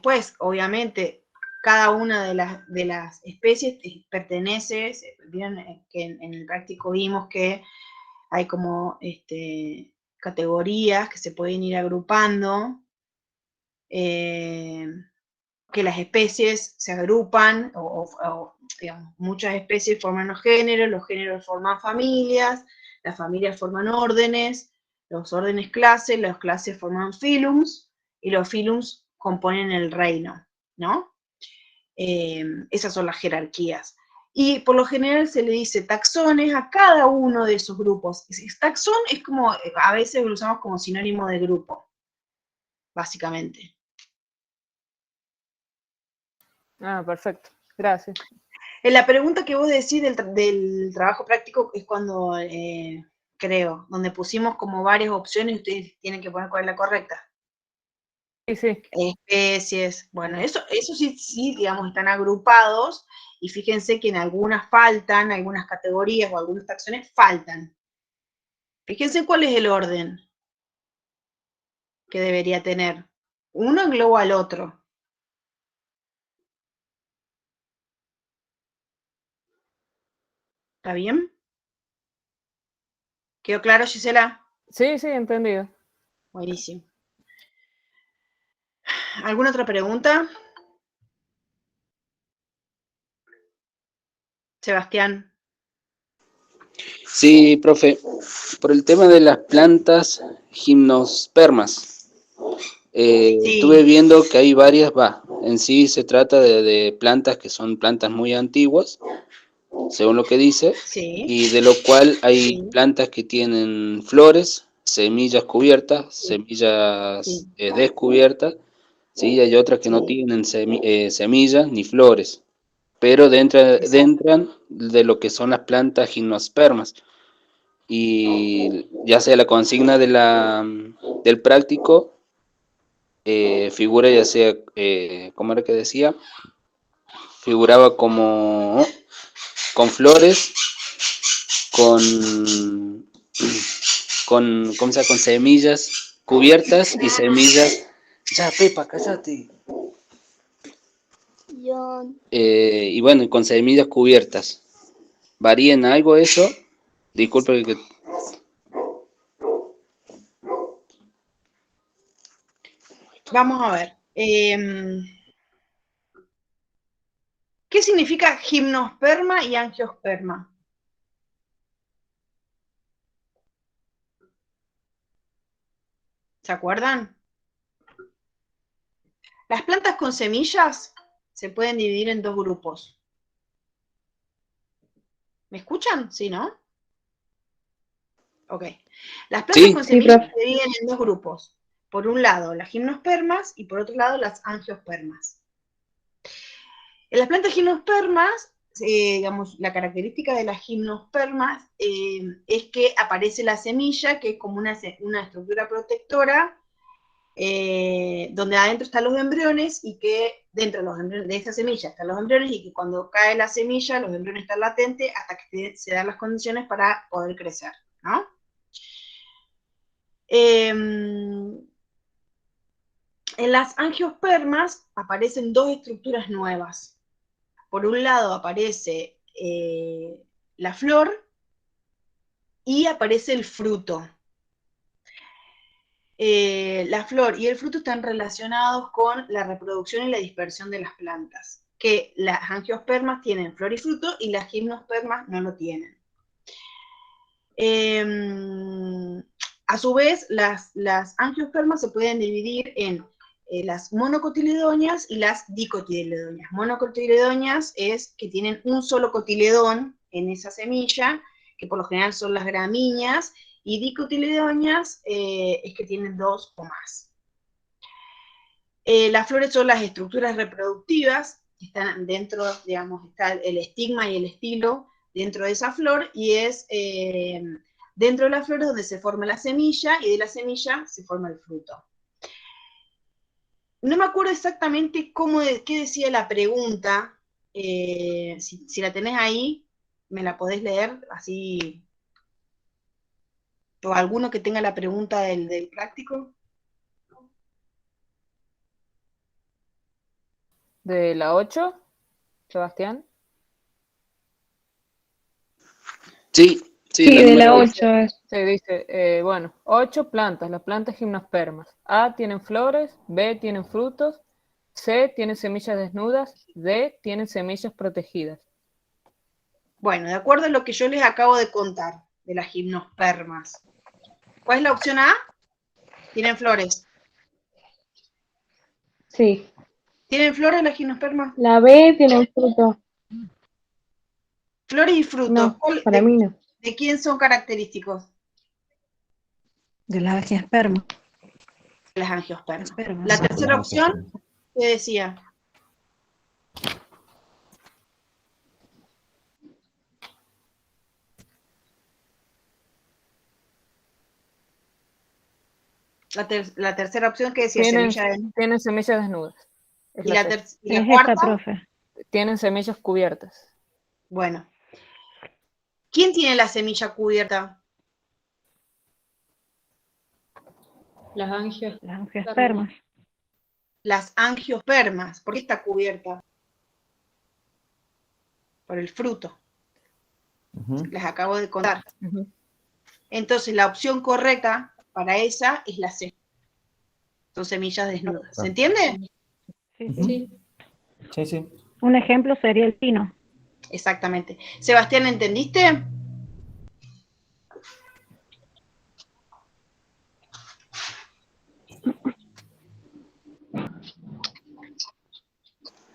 después, obviamente, cada una de las especies pertenece, vieron que en el práctico vimos que hay como categorías que se pueden ir agrupando, que las especies se agrupan, o digamos, muchas especies forman los géneros forman familias, las familias forman órdenes, los órdenes clases, las clases forman phylums, y los phylums componen el reino, ¿no? Esas son las jerarquías. Y por lo general se le dice taxones a cada uno de esos grupos. Taxón es como, a veces lo usamos como sinónimo de grupo, básicamente. Ah, perfecto. Gracias. La pregunta que vos decís del trabajo práctico es cuando, creo, donde pusimos como varias opciones y ustedes tienen que poner cuál es la correcta. Sí, sí. Especies, bueno, eso sí, digamos, están agrupados, y fíjense que en algunas faltan, algunas categorías o algunos taxones faltan. Fíjense cuál es el orden que debería tener. Uno engloba al otro. ¿Está bien? ¿Quedó claro, Gisela? Sí, sí, entendido. Buenísimo. ¿Alguna otra pregunta? Sebastián. Sí, profe, por el tema de las plantas gimnospermas, estuve Sí, viendo que hay varias, en sí se trata de plantas que son plantas muy antiguas, según lo que dice, sí, y de lo cual hay sí, plantas que tienen flores, semillas cubiertas, sí, semillas sí, descubiertas, ¿sí? Y hay otras que no sí, tienen semillas ni flores, pero exacto. dentran de lo que son las plantas gimnospermas. Y ya sea la consigna del práctico, figura ya sea, ¿cómo era que decía? Figuraba como con flores, con, ¿cómo se llama? Con semillas cubiertas y semillas... Ya, Pepa, cállate. Y bueno, con semillas cubiertas. ¿Varía en algo eso? Disculpe que... Vamos a ver. ¿Qué significa gimnosperma y angiosperma? ¿Se acuerdan? Las plantas con semillas se pueden dividir en dos grupos. ¿Me escuchan? ¿Sí, no? Ok. Las plantas Sí, con Sí, semillas profe. se dividen en dos grupos. Por un lado, las gimnospermas, y por otro lado, las angiospermas. En las plantas gimnospermas, digamos, la característica de las gimnospermas es que aparece la semilla, que es como una estructura protectora, donde adentro están los embriones, y que dentro de, de esa semilla están los embriones, y que cuando cae la semilla, los embriones están latentes hasta que se dan las condiciones para poder crecer, ¿no? En las angiospermas aparecen dos estructuras nuevas. Por un lado aparece la flor y aparece el fruto. La flor y el fruto están relacionados con la reproducción y la dispersión de las plantas, que las angiospermas tienen flor y fruto y las gimnospermas no lo tienen. A su vez, las angiospermas se pueden dividir en las monocotiledóneas y las dicotiledóneas. Monocotiledóneas es que tienen un solo cotiledón en esa semilla, que por lo general son las gramíneas, y dicotiledóneas es que tienen dos o más. Las flores son las estructuras reproductivas, que están dentro, digamos, está el estigma y el estilo dentro de esa flor, y es dentro de la flor donde se forma la semilla, y de la semilla se forma el fruto. No me acuerdo exactamente qué decía la pregunta. Si la tenés ahí, me la podés leer, así, o alguno que tenga la pregunta del práctico. ¿De la 8, Sebastián? Sí, Sí, la de la número 8 es. Se dice, bueno, 8 plantas, las plantas gimnospermas. A tienen flores, B tienen frutos, C tienen semillas desnudas, D tienen semillas protegidas. Bueno, de acuerdo a lo que yo les acabo de contar de las gimnospermas. ¿Cuál es la opción A? Tienen flores. Sí. ¿Tienen flores las gimnospermas? La B tiene un fruto. Flores y frutos. No, para mí no. ¿De quién son característicos? De las angiospermas. Las angiospermas. Espermas. La tercera opción, ¿qué decía? La tercera opción que decía semilla de... Tienen semillas desnudas. Es Y la la, C. y la Es cuarta, esta, profe. Tienen semillas cubiertas. bueno. ¿Quién tiene la semilla cubierta? Las angios. Las angiospermas. Las angiospermas. ¿Por qué está cubierta? Por el fruto. Les acabo de contar. Ujú. Entonces, la opción correcta para esa es la C. Son semillas desnudas. ¿Se entiende? Sí, sí. Sí, sí. Un ejemplo sería el pino. Exactamente. Sebastián, ¿entendiste?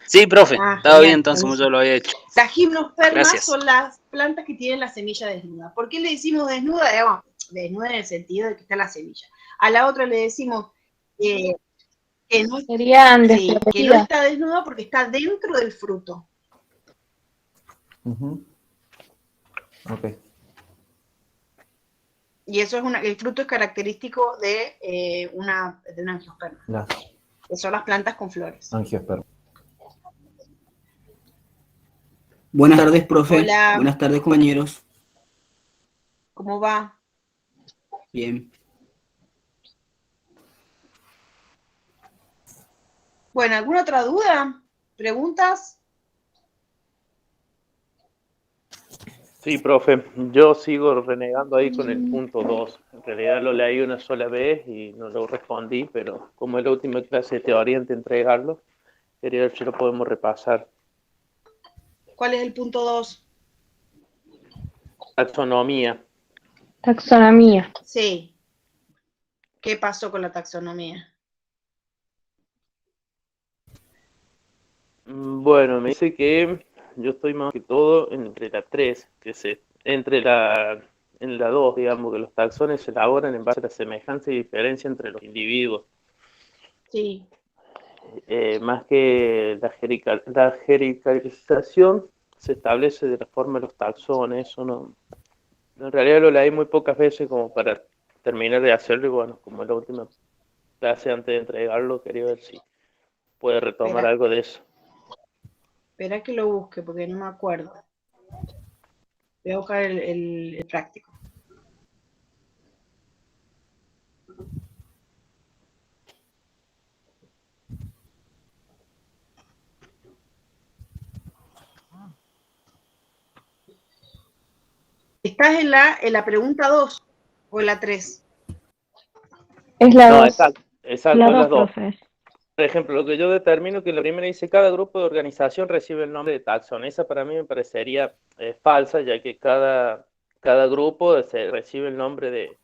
Sí, profe, Ah, estaba bien genial, entonces como buenísimo. yo lo había hecho. Las gimnospermas Gracias. son las plantas que tienen la semilla desnuda. ¿Por qué le decimos desnuda? Digamos, desnuda en el sentido de que está la semilla. A la otra le decimos que no, Serían sí, que no desprotegidas. está desnuda porque está dentro del fruto. Ujú. Ok. Y eso es el fruto es característico de una angiosperma, Las que son las plantas con flores. angiospermas. Buenas tardes, profe. Hola. Buenas tardes, compañeros. ¿Cómo va? Bien. Bueno, ¿alguna otra duda? ¿Preguntas? Sí, profe, yo sigo renegando ahí con el punto 2. En realidad lo leí una sola vez y no lo respondí, pero como es la última clase de teoría antes de entregarlo, quería ver si lo podemos repasar. ¿Cuál es el punto 2? Taxonomía. Taxonomía. Sí. ¿Qué pasó con la taxonomía? Bueno, me dice que yo estoy más que todo entre la 3, en la 2, digamos, que los taxones se elaboran en base a la semejanza y diferencia entre los individuos. Sí. Más que la jerarquización se establece de la forma de los taxones. Eso no, en realidad lo leí muy pocas veces como para terminar de hacerlo y bueno, como es la última clase antes de entregarlo, quería ver si puede retomar Espera. algo de eso. Espera que lo busque porque no me acuerdo. Voy a buscar el práctico. ¿Estás en la pregunta 2 o en la 3? Es la No, 2. exacto, La las dos, dos. profe. Por ejemplo, lo que yo determino que en la primera dice cada grupo de organización recibe el nombre de taxón. Esa para mí me parecería falsa, ya que cada grupo recibe el nombre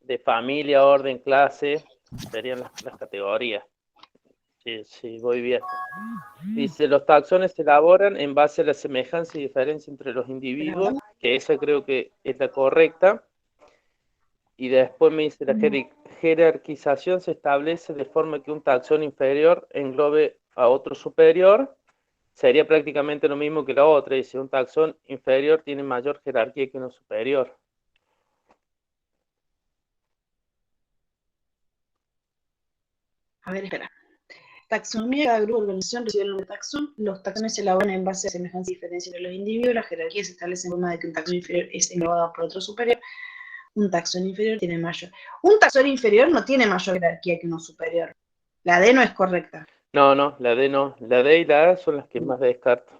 de familia, orden, clase, serían las categorías. Sí, voy bien. Dice, los taxones se elaboran en base a la semejanza y diferencia entre los individuos, que esa creo que es la correcta. Y después me dice, la jerarquización se establece de forma que un taxón inferior englobe a otro superior. Sería prácticamente lo mismo que la otra. Dice, un taxón inferior tiene mayor jerarquía que uno superior. A ver, espera. Taxonomía de cada grupo de organización recibe el nombre de taxón. Los taxones se elaboran en base a semejanza y diferencia entre los individuos. La jerarquía se establece en forma de que un taxón inferior es englobado por otro superior. Un taxón inferior tiene mayor. Un taxón inferior no tiene mayor jerarquía que uno superior. La D no es correcta. No, la D no. La D y la A son las que más descarto.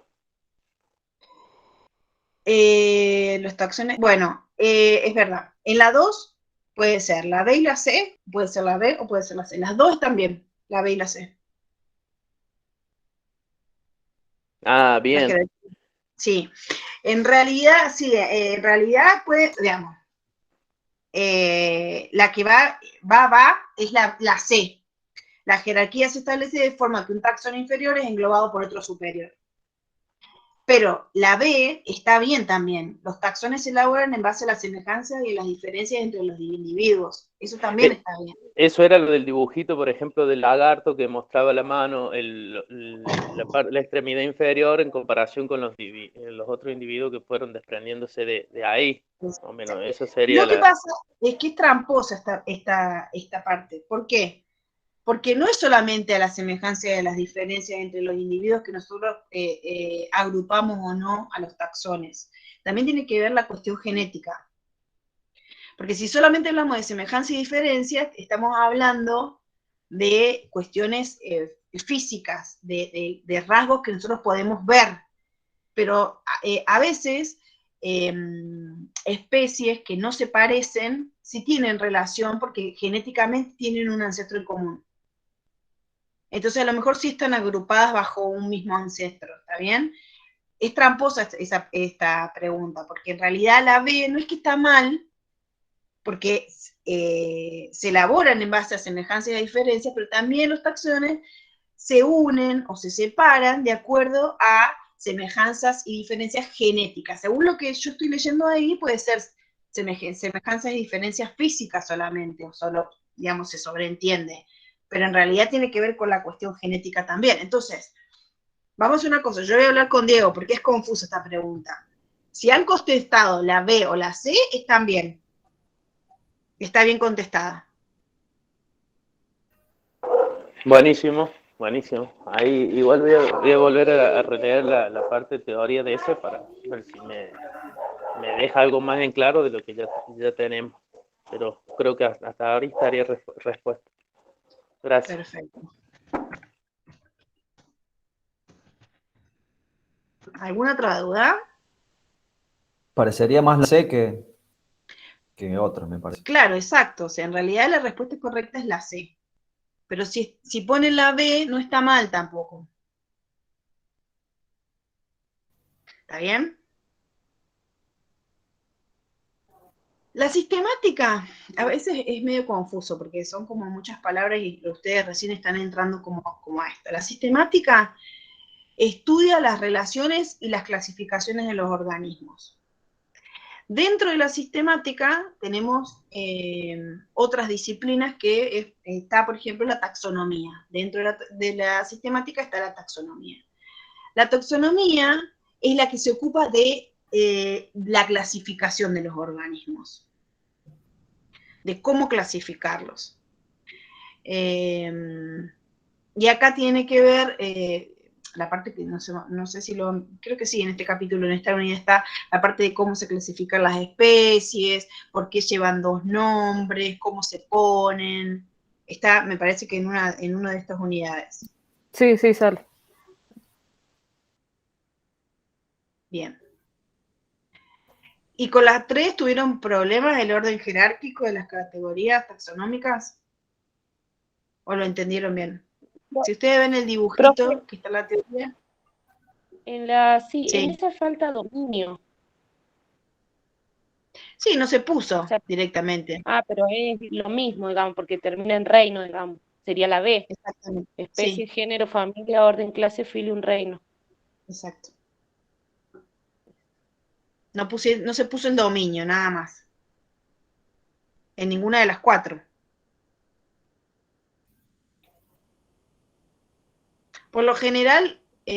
Los taxones, bueno, es verdad. En la 2 puede ser la B y la C, puede ser la B o puede ser la C. Las dos están bien, la B y la C. Ah, La bien. jerarquía. Sí, en realidad, sí, en realidad puede, digamos, la que va, es la C. La jerarquía se establece de forma que un taxón inferior es englobado por otro superior. Pero la B está bien también. Los taxones se elaboran en base a las semejanzas y las diferencias entre los individuos. Eso también está bien. Eso era lo del dibujito, por ejemplo, del lagarto que mostraba la mano, la extremidad inferior en comparación con los otros individuos que fueron desprendiéndose de ahí. Más o menos, eso sería Lo que pasa es que es tramposa esta parte. ¿Por qué? Porque no es solamente a la semejanza de las diferencias entre los individuos que nosotros agrupamos o no a los taxones. También tiene que ver la cuestión genética. Porque si solamente hablamos de semejanza y diferencias, estamos hablando de cuestiones físicas, de rasgos que nosotros podemos ver. Pero a veces especies que no se parecen sí tienen relación porque genéticamente tienen un ancestro en común. Entonces a lo mejor sí están agrupadas bajo un mismo ancestro, ¿está bien? Es tramposa esta pregunta, porque en realidad la B no es que está mal, porque se elaboran en base a semejanzas y diferencias, pero también los taxones se unen o se separan de acuerdo a semejanzas y diferencias genéticas. Según lo que yo estoy leyendo ahí, puede ser semejanzas y diferencias físicas solamente, o solo, digamos, se sobreentiende, pero en realidad tiene que ver con la cuestión genética también. Entonces, vamos a hacer una cosa, yo voy a hablar con Diego, porque es confusa esta pregunta. Si han contestado la B o la C, están bien. Está bien contestada. buenísimo, buenísimo. Ahí igual voy a volver a releer la parte de teoría de ese para ver si me deja algo más en claro de lo que ya tenemos. Pero creo que hasta ahora estaría respuesta. Gracias. Perfecto. ¿Alguna otra duda? Parecería más la C que otra, me parece. Claro, exacto. O sea, en realidad la respuesta correcta es la C. Pero si ponen la B, no está mal tampoco. ¿Está bien? La sistemática a veces es medio confuso porque son como muchas palabras y ustedes recién están entrando como a esto. La sistemática estudia las relaciones y las clasificaciones de los organismos. Dentro de la sistemática tenemos otras disciplinas que está, por ejemplo, la taxonomía. Dentro de la sistemática está la taxonomía. La taxonomía es la que se ocupa de la clasificación de los organismos, de cómo clasificarlos. Y acá tiene que ver la parte que no sé si creo que sí, en este capítulo, en esta unidad está la parte de cómo se clasifican las especies, por qué llevan dos nombres, cómo se ponen. Está, me parece que en una de estas unidades. Sí, sale. Bien. ¿Y con las 3 tuvieron problemas del orden jerárquico de las categorías taxonómicas? ¿O lo entendieron bien? Si ustedes ven el dibujito, Profe, que está en la teoría. sí, en esa falta dominio. Sí, no se puso O sea, directamente. pero es lo mismo, digamos, porque termina en reino, digamos. Sería la B. Exactamente. Especie, Sí, género, familia, orden, clase, filio, un reino. exacto. No se puso en dominio, nada más. En ninguna de las 4. Por lo general, no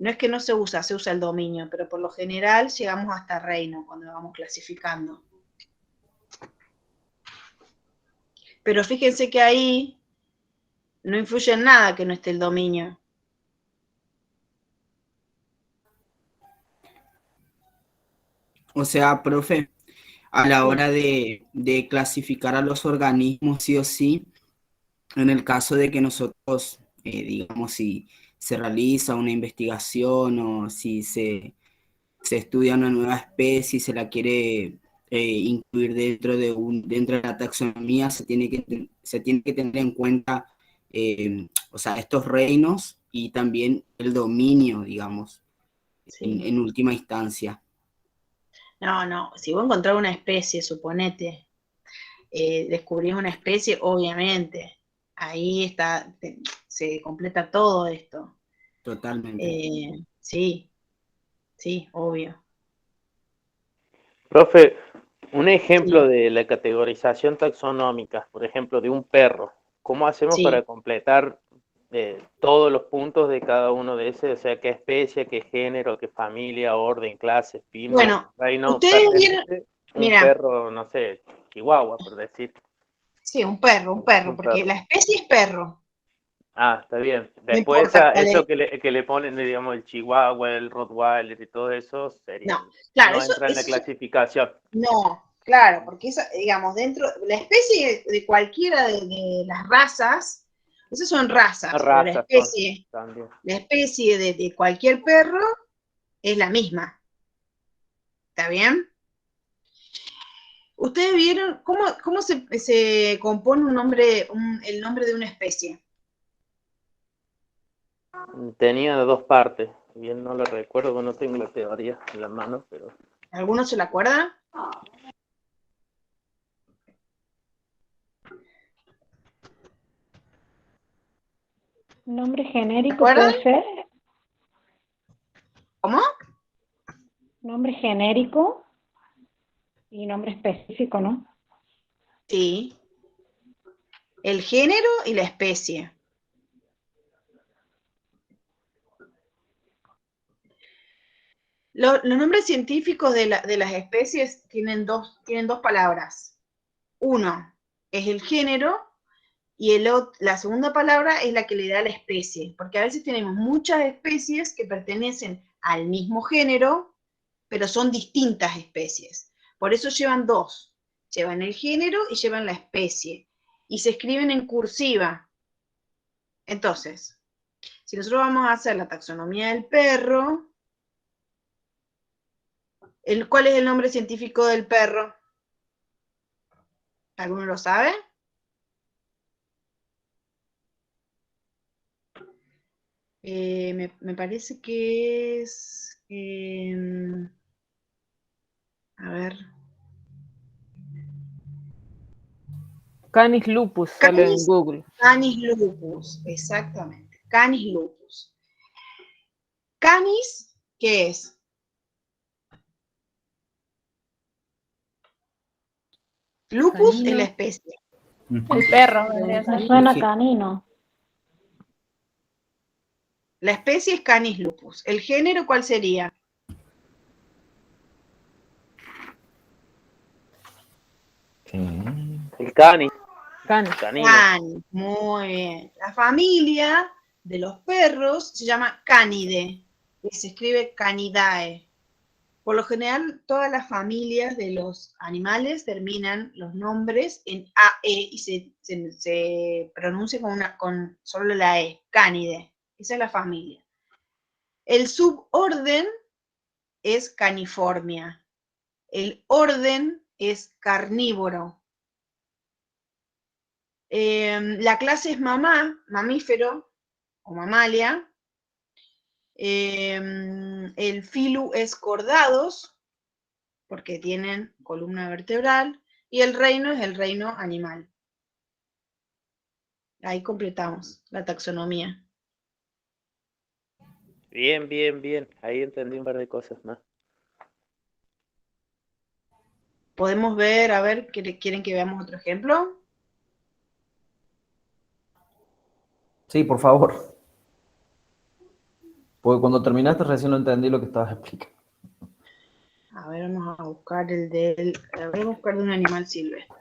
es que no se usa el dominio, pero por lo general llegamos hasta reino cuando vamos clasificando. Pero fíjense que ahí no influye en nada que no esté el dominio. O sea, profe, a la hora de clasificar a los organismos, sí o sí, en el caso de que nosotros, digamos, si se realiza una investigación o si se estudia una nueva especie y se la quiere incluir dentro de la taxonomía, se tiene que tener en cuenta, o sea, estos reinos y también el dominio, digamos, Sí. en última instancia. No, si vos encontrás una especie, suponete, descubrís una especie, obviamente, ahí está, se completa todo esto. Totalmente. Sí, obvio. Profe, un ejemplo Sí, de la categorización taxonómica, por ejemplo, de un perro. ¿Cómo hacemos para sí. completar todos los puntos de cada uno de esos? O sea, qué especie, qué género, qué familia, orden, clase, firma, Bueno, reino ustedes vieron, pertenece un mira, perro, no sé, chihuahua, por decir. sí, un perro, Un porque perro. la especie es perro, Ah, está bien. no Después importa cuál es. eso que le ponen, digamos, el chihuahua, el rottweiler y todo eso, No, serían, claro, no entra en la eso clasificación. no, claro, porque eso, digamos, dentro, la especie de cualquiera de las razas, esas son razas, pero Razas son también. la especie de cualquier perro es la misma, ¿está bien? ¿Ustedes vieron cómo se compone un nombre, el nombre de una especie? Tenía dos partes, bien no lo recuerdo, no tengo la teoría en la mano, pero... ¿Alguno se la acuerda? Nombre ¿Se genérico acuerdan? puede ser. ¿Cómo? Nombre genérico y nombre específico, ¿no? Sí. El género y la especie. Los nombres científicos de las especies tienen dos palabras. Uno es el género y la segunda palabra es la que le da la especie, porque a veces tenemos muchas especies que pertenecen al mismo género, pero son distintas especies. Por eso llevan dos. Llevan el género y llevan la especie. Y se escriben en cursiva. Entonces, si nosotros vamos a hacer la taxonomía del perro, ¿cuál es el nombre científico del perro? ¿Alguno lo sabe? Me parece que es... a ver... Canis lupus sale en Google. Canis lupus, exactamente. Canis lupus. Canis, ¿qué es? Lupus es la especie. El perro vendría a ser. Me suena canino. La especie es Canis lupus. ¿El género cuál sería? El canis. Canis. Canino. Canis, muy bien. La familia de los perros se llama Canidae, y se escribe Canidae. Por lo general, todas las familias de los animales terminan los nombres en AE y se pronuncia con solo la E, Canidae. Esa es la familia. El suborden es Caniformia. El orden es carnívoro. La clase es mamífero o mamalia. El filo es cordados, porque tienen columna vertebral, y el reino es el reino animal. Ahí completamos la taxonomía. Bien, bien, bien. Ahí entendí un par de cosas más. Podemos ver, a ver, ¿quieren que veamos otro ejemplo? Sí, por favor. Porque cuando terminaste recién no entendí lo que estabas explicando. A ver, vamos a buscar vamos a buscar de un animal silvestre.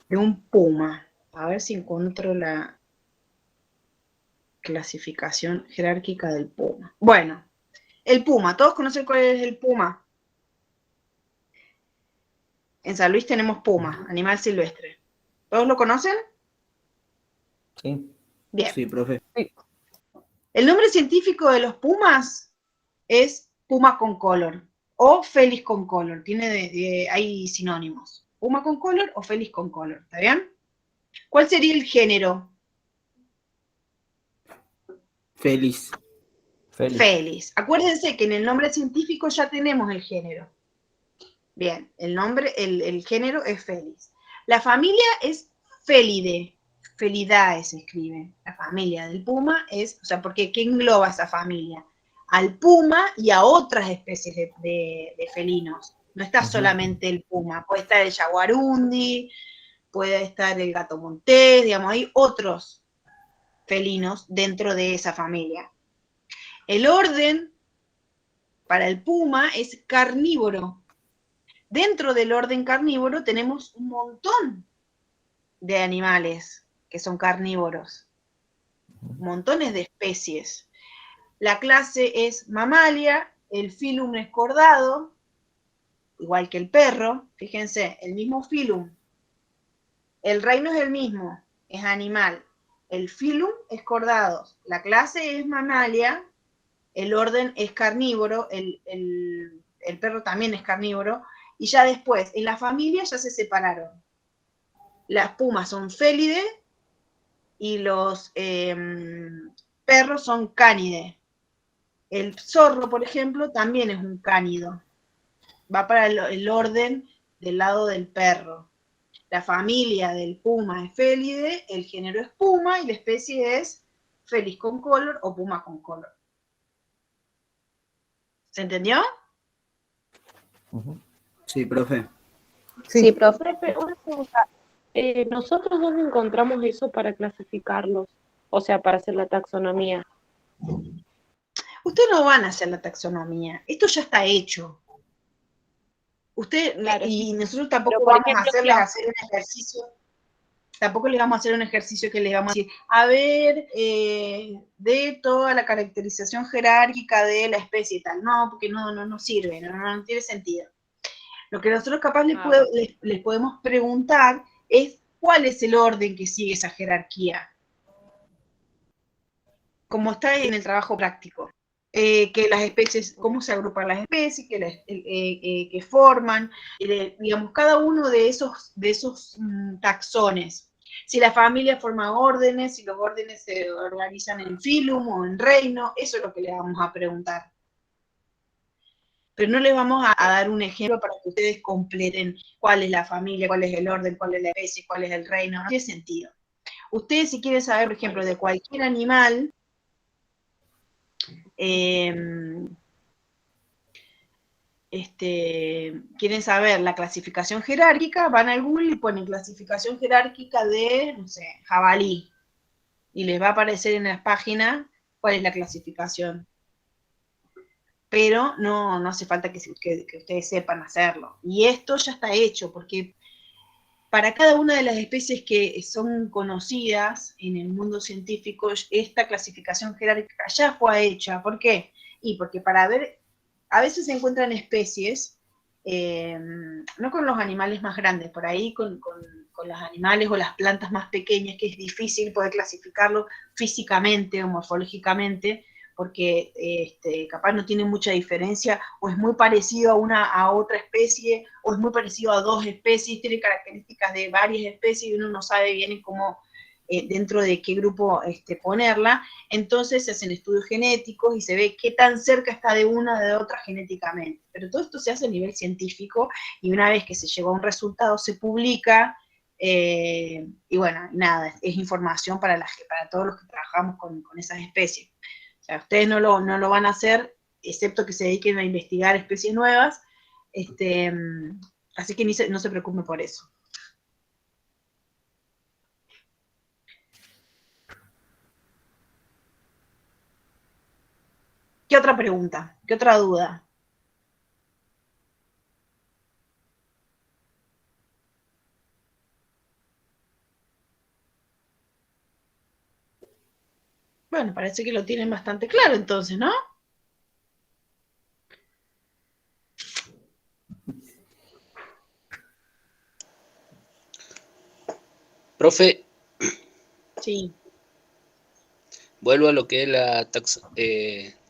De un puma. A ver si encuentro la clasificación jerárquica del puma. Bueno, el puma. ¿Todos conocen cuál es el puma? En San Luis tenemos puma, animal silvestre. ¿Todos lo conocen? Sí. Bien. Sí, profe. El nombre científico de los pumas es puma con color o felis con color. Hay sinónimos. Puma con color o felis con color. ¿Está bien? ¿Cuál sería el género? Feliz. Felis. Acuérdense que en el nombre científico ya tenemos el género. Bien, el género es Felis. La familia es Felidae. Felidae se escribe. La familia del puma es, o sea, porque ¿qué engloba esa familia? Al puma y a otras especies de felinos. No está solamente el puma, puede estar el jaguarundi, puede estar el gato montés, digamos, hay otros felinos dentro de esa familia. El orden para el puma es carnívoro. Dentro del orden carnívoro tenemos un montón de animales que son carnívoros, montones de especies. La clase es mamalia, el filum es cordado, igual que el perro, fíjense, el mismo filum. El reino es el mismo, es animal. El filum es cordado, la clase es mamalia, el orden es carnívoro, el perro también es carnívoro, y ya después, en la familia ya se separaron. Las pumas son félides y los perros son cánides. El zorro, por ejemplo, también es un cánido. Va para el orden del lado del perro. La familia del puma es félide, el género es puma y la especie es felis con color o puma con color. ¿Se entendió? Sí, profe. Sí, profe, una pregunta. ¿Nosotros dónde encontramos eso para clasificarlos? O sea, para hacer la taxonomía. Ustedes no van a hacer la taxonomía, esto ya está hecho. Claro, sí. Y nosotros Pero, tampoco por vamos a ejemplo, hacerles hacer un ejercicio, tampoco les vamos a hacer un ejercicio que les vamos a decir, a ver, de toda la caracterización jerárquica de la especie y tal. No, porque no sirve, no tiene sentido. Lo que nosotros capaz les podemos preguntar es cuál es el orden que sigue esa jerarquía, como está en el trabajo práctico. Que las especies, cómo se agrupan las especies, que forman, digamos, cada uno de esos taxones. Si la familia forma órdenes, si los órdenes se organizan en filum o en reino, eso es lo que le vamos a preguntar. Pero no les vamos a dar un ejemplo para que ustedes completen cuál es la familia, cuál es el orden, cuál es la especie, cuál es el reino, no tiene sentido. Ustedes si quieren saber, por ejemplo, de cualquier animal, quieren saber la clasificación jerárquica, van al Google y ponen clasificación jerárquica de, no sé, jabalí, y les va a aparecer en la página cuál es la clasificación. Pero no hace falta que ustedes sepan hacerlo. Y esto ya está hecho, porque para cada una de las especies que son conocidas en el mundo científico, esta clasificación jerárquica ya fue hecha. ¿Por qué? Y porque para ver, a veces se encuentran especies, no con los animales más grandes, por ahí con los animales o las plantas más pequeñas, que es difícil poder clasificarlo físicamente o morfológicamente, porque capaz no tiene mucha diferencia, o es muy parecido a otra especie, o es muy parecido a dos especies, tiene características de varias especies y uno no sabe bien cómo, dentro de qué grupo ponerla. Entonces se hacen estudios genéticos y se ve qué tan cerca está de una de otra genéticamente. Pero todo esto se hace a nivel científico y una vez que se llegó a un resultado se publica. Y bueno, nada, es información para todos los que trabajamos con esas especies. O sea, ustedes no lo van a hacer, excepto que se dediquen a investigar especies nuevas, así que no se preocupen por eso. ¿Qué otra pregunta? ¿Qué otra duda? Bueno, parece que lo tienen bastante claro entonces, ¿no? Profe, Sí, vuelvo a lo que es la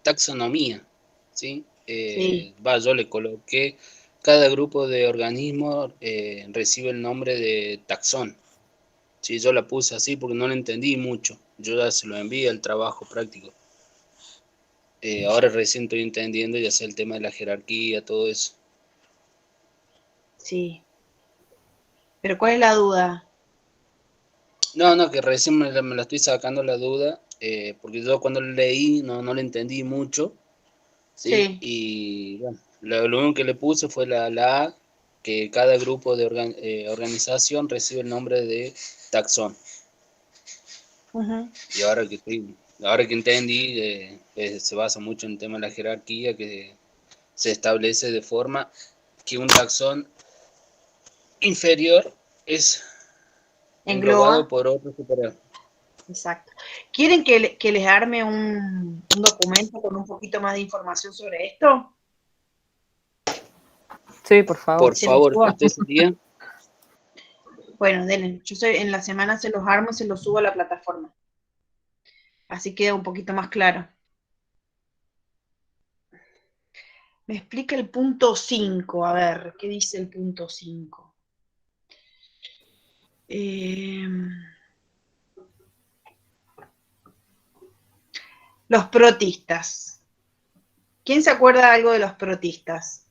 taxonomía, ¿sí? sí. Yo le coloqué, cada grupo de organismos recibe el nombre de taxón. Sí, yo la puse así porque no la entendí mucho. Yo ya se lo envié al trabajo práctico. Ahora recién estoy entendiendo ya sea el tema de la jerarquía, todo eso. Sí. Pero ¿cuál es la duda? No, que recién me la estoy sacando la duda, porque yo cuando lo leí no le entendí mucho, ¿sí? Sí. Y bueno, lo único que le puse fue la A, que cada grupo de organización recibe el nombre de taxón. Ujú. Y ahora que entendí, se basa mucho en el tema de la jerarquía, que se establece de forma que un taxón inferior es englobado Engloba. por otro superior. Exacto. ¿Quieren que les arme un documento con un poquito más de información sobre esto? Sí, por favor. Por ¿Se los favor, subo? este sería. Bueno, denle. En la semana se los armo y se los subo a la plataforma. Así queda un poquito más claro. Me explica el punto 5. A ver, ¿qué dice el punto 5? Los protistas. ¿Quién se acuerda algo de los protistas?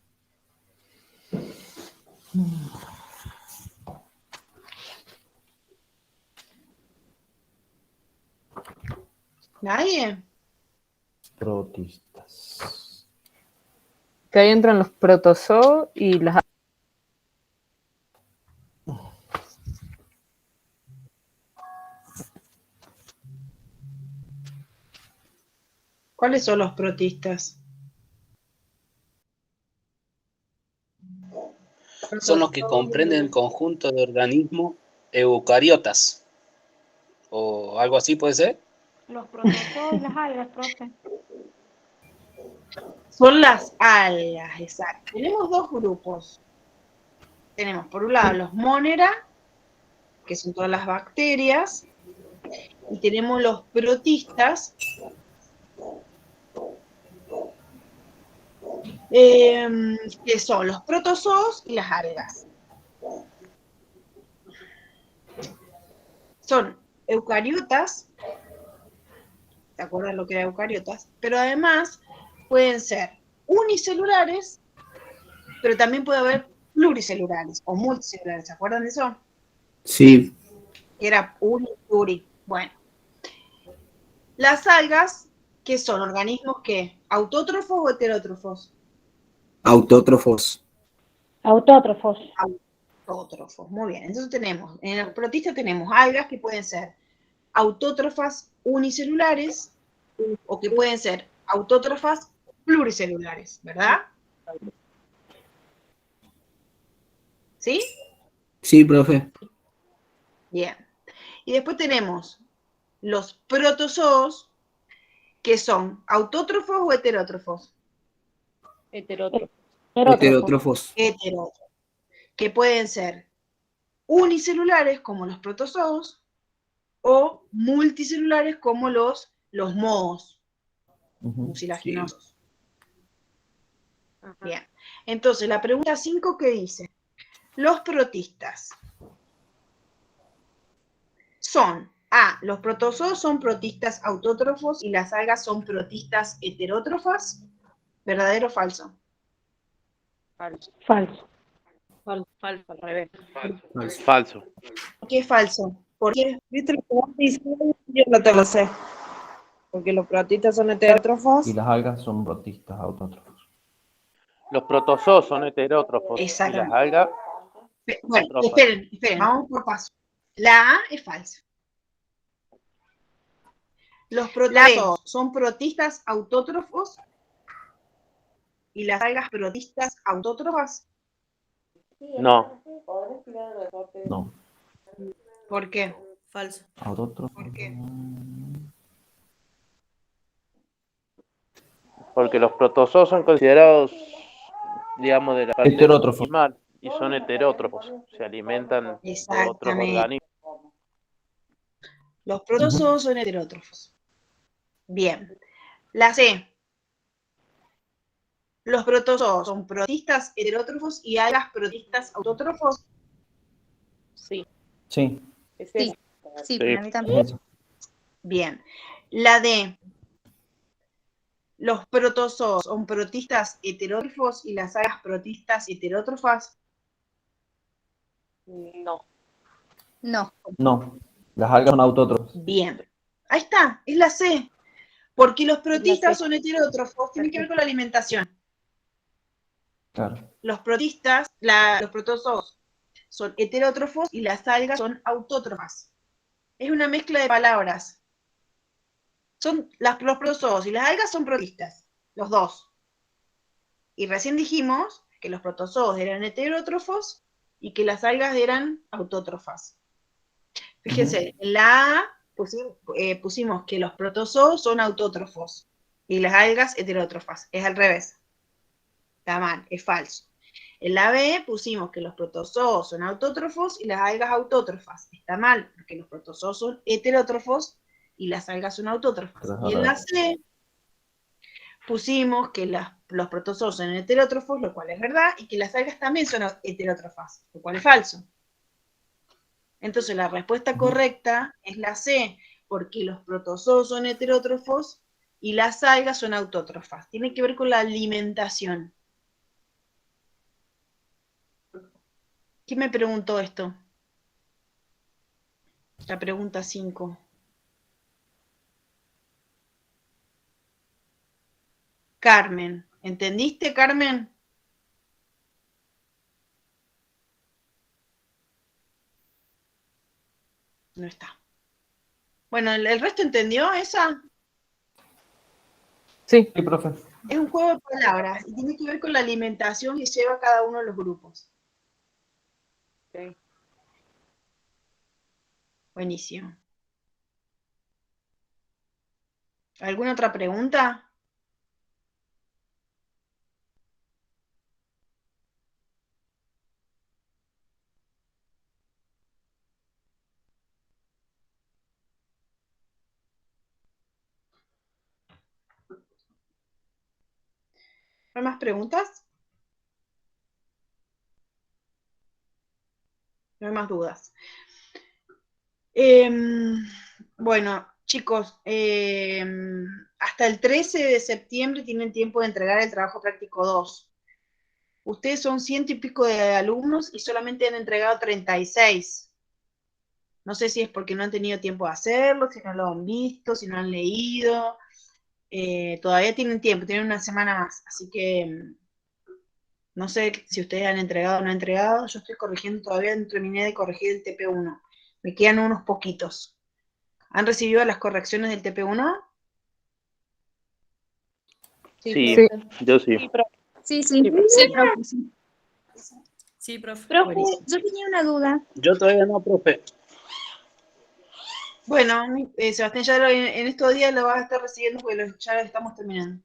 ¿Nadie? Protistas. Que ahí entran los protozoos y las... ¿Cuáles son los protistas? Son los que comprenden el conjunto de organismos eucariotas. O algo así puede ser. Los protozoos y las algas, profe. Son las algas, exacto. Tenemos dos grupos. Tenemos por un lado los monera, que son todas las bacterias, y tenemos los protistas, que son los protozoos y las algas. Son eucariotas, ¿te acuerdas lo que era eucariotas? Pero además pueden ser unicelulares, pero también puede haber pluricelulares o multicelulares, ¿se acuerdan de eso? Sí, Que era pluri. Bueno, las algas, ¿qué son? ¿Organismos qué? ¿Autótrofos o heterótrofos? autótrofos. Autótrofos. Autótrofos, muy bien. Entonces tenemos, en los protistas tenemos algas que pueden ser autótrofas unicelulares o que pueden ser autótrofas pluricelulares, ¿verdad? ¿Sí? Sí, profe. Bien. Y después tenemos los protozoos, que son autótrofos o heterótrofos. Heterótrofo. Heterótrofos. Heterótrofos, que pueden ser unicelulares como los protozoos o multicelulares como los mohos, mucilaginosos. Bien. Entonces, la pregunta 5, ¿qué dice? Los protistas son, los protozoos son protistas autótrofos y las algas son protistas heterótrofas. ¿Verdadero o falso? Falso. Falso. Falso, al revés. Falso. ¿Por qué es falso? Porque ¿Viste lo que vos dices? Yo no te lo sé. Porque los protistas son heterótrofos. Y las algas son protistas autótrofos. Los protozoos son heterótrofos y las exactamente. algas. Bueno, Autótrofas. esperen, vamos por paso. La A es falsa. Los protozoos son protistas autótrofos y las algas protistas autótrofas. No. No. ¿Por qué? Falso. Autótrofos. ¿Por qué? Porque los protozoos son considerados, digamos, de la parte Heterótrofos. animal y son heterótrofos. Se alimentan de otros Exactamente. organismos. Los protozoos son heterótrofos. Bien. La C. Los protozoos son protistas heterótrofos y algas protistas autótrofos. Sí. Sí, Es Sí. eso. Sí, Sí. para mí es también. eso. Bien. La D. Los protozoos son protistas heterótrofos y las algas protistas heterótrofas. No. No. No, las algas son autótrofas. Bien. Ahí está, es la C. Porque los Es la protistas C. son heterótrofos, tienen que ver con la alimentación. Claro. Los protistas, los protozoos son heterótrofos y las algas son autótrofas. Es una mezcla de palabras. Los protozoos y las algas son protistas, los dos. Y recién dijimos que los protozoos eran heterótrofos y que las algas eran autótrofas. Fíjense, en la A pusimos que los protozoos son autótrofos y las algas heterótrofas. Es al revés. Está mal, es falso. En la B pusimos que los protozoos son autótrofos y las algas autótrofas. Está mal, porque los protozoos son heterótrofos y las algas son autótrofas. Y en la C pusimos que los protozoos son heterótrofos, lo cual es verdad, y que las algas también son heterótrofas, lo cual es falso. Entonces la respuesta correcta es la C, porque los protozoos son heterótrofos y las algas son autótrofas. Tiene que ver con la alimentación. ¿Quién me preguntó esto? La pregunta 5. Carmen. ¿Entendiste, Carmen? No está. Bueno, ¿el resto entendió esa? Sí. Sí, profe. Es un juego de palabras y tiene que ver con la alimentación que lleva cada uno de los grupos. Ok. Buenísimo. ¿Alguna otra pregunta? ¿No hay más preguntas? No hay más dudas. Bueno, chicos, hasta el 13 de septiembre tienen tiempo de entregar el trabajo práctico 2. Ustedes son 100 y pico de alumnos y solamente han entregado 36. No sé si es porque no han tenido tiempo de hacerlo, si no lo han visto, si no han leído. Todavía tienen tiempo, tienen una semana más. Así que no sé si ustedes han entregado o no han entregado. Yo estoy corrigiendo, todavía no terminé de corregir el TP1. Me quedan unos poquitos. ¿Han recibido las correcciones del TP1? Sí, Sí. yo sí. Sí, profe. Sí, sí, sí, profe. Sí. Sí, profe. Profe, Buenísimo. yo tenía una duda. Yo todavía no, profe. Bueno, Sebastián, ya en estos días lo vas a estar recibiendo porque ya lo estamos terminando.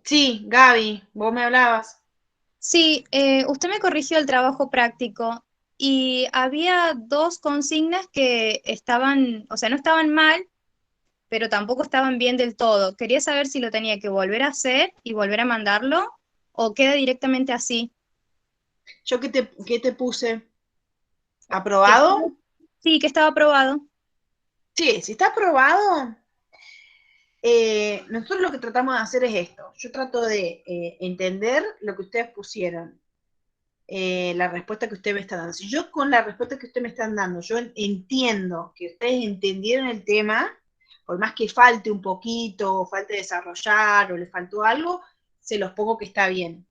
Sí, Gaby, vos me hablabas. Sí, usted me corrigió el trabajo práctico y había dos consignas que estaban, o sea, no estaban mal, pero tampoco estaban bien del todo. Quería saber si lo tenía que volver a hacer y volver a mandarlo o queda directamente así. ¿Yo qué te puse? Que ¿Aprobado? sí, que estaba aprobado. Sí, si está aprobado, nosotros lo que tratamos de hacer es esto. Yo trato de entender lo que ustedes pusieron, la respuesta que ustedes me están dando. Si yo con la respuesta que ustedes me están dando, yo entiendo que ustedes entendieron el tema, por más que falte un poquito, o falte desarrollar, o les faltó algo, se los pongo que está bien.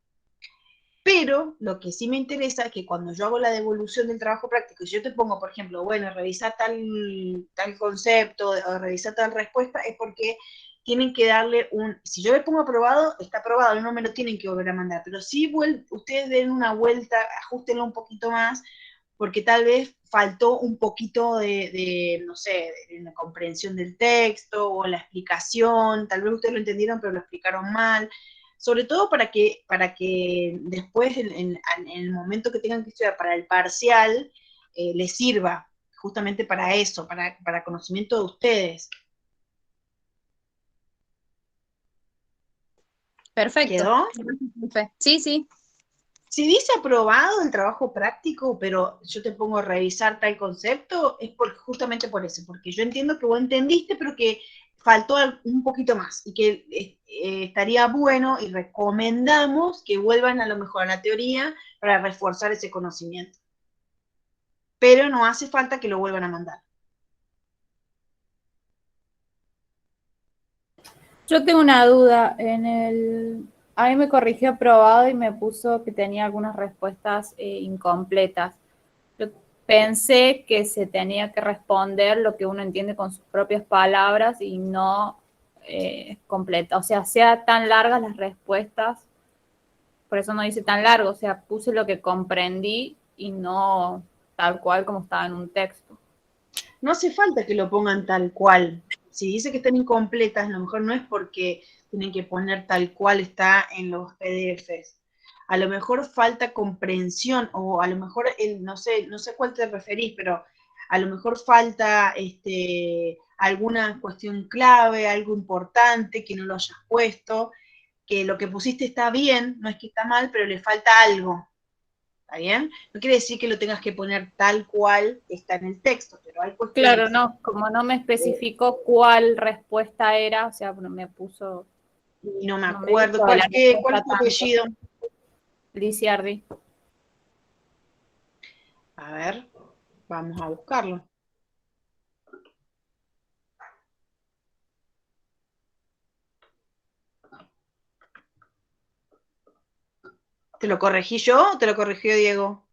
Pero lo que sí me interesa es que cuando yo hago la devolución del trabajo práctico, si yo te pongo, por ejemplo, bueno, revisar tal concepto o revisar tal respuesta, es porque tienen que darle si yo le pongo aprobado, está aprobado, no me lo tienen que volver a mandar, pero sí ustedes den una vuelta, ajustenlo un poquito más, porque tal vez faltó un poquito no sé, de la comprensión del texto o la explicación, tal vez ustedes lo entendieron pero lo explicaron mal, sobre todo para que después en el momento que tengan que estudiar para el parcial les sirva, justamente para eso, para conocimiento de ustedes. Perfecto. ¿Quedó? Sí, sí. Si dice aprobado el trabajo práctico, pero yo te pongo a revisar tal concepto, es justamente por eso, porque yo entiendo que vos entendiste, pero que faltó un poquito más, y que estaría bueno y recomendamos que vuelvan a lo mejor a la teoría para reforzar ese conocimiento. Pero no hace falta que lo vuelvan a mandar. Yo tengo una duda. A mí me corrigió aprobado y me puso que tenía algunas respuestas incompletas. Yo pensé que se tenía que responder lo que uno entiende con sus propias palabras y no completa. O sea tan largas las respuestas, por eso no dice tan largo. O sea, puse lo que comprendí y no tal cual como estaba en un texto. No hace falta que lo pongan tal cual. Si dice que están incompletas, a lo mejor no es porque tienen que poner tal cual está en los PDFs. A lo mejor falta comprensión, o a lo mejor, no sé cuál te referís, pero a lo mejor falta alguna cuestión clave, algo importante que no lo hayas puesto, que lo que pusiste está bien, no es que está mal, pero le falta algo. ¿Está bien? No quiere decir que lo tengas que poner tal cual está en el texto, pero hay cuestiones. Claro, no, como no me especificó cuál respuesta era, o sea, me puso... No me acuerdo. ¿Cuál es tu apellido? Lisiardi. A ver, vamos a buscarlo. ¿Te lo corregí yo o te lo corrigió Diego?